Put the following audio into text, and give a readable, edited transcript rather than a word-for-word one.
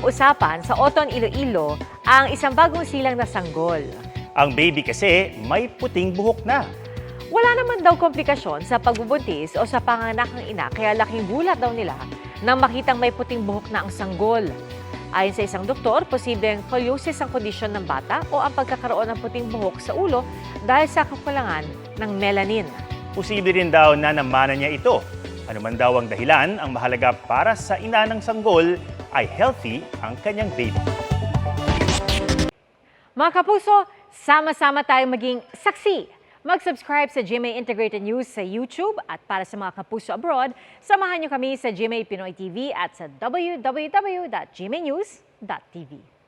usapan sa Oton, Iloilo ang isang bagong silang na sanggol. Ang baby kasi may puting buhok na. Wala naman daw komplikasyon sa pagbubuntis o sa panganak ng ina kaya laking gulat daw nila nang makitang may puting buhok na ang sanggol. Ayon sa isang doktor, posibleng scoliosis ang kondisyon ng bata o ang pagkakaroon ng puting buhok sa ulo dahil sa kakulangan ng melanin. Posible rin daw na namanan niya ito. Ano man daw ang dahilan, ang mahalaga para sa ina ng sanggol ay healthy ang kanyang baby. Mga kapuso, sama-sama tayong maging saksi. Mag-subscribe sa GMA Integrated News sa YouTube at para sa mga kapuso abroad, samahan niyo kami sa GMA Pinoy TV at sa www.gmanews.tv.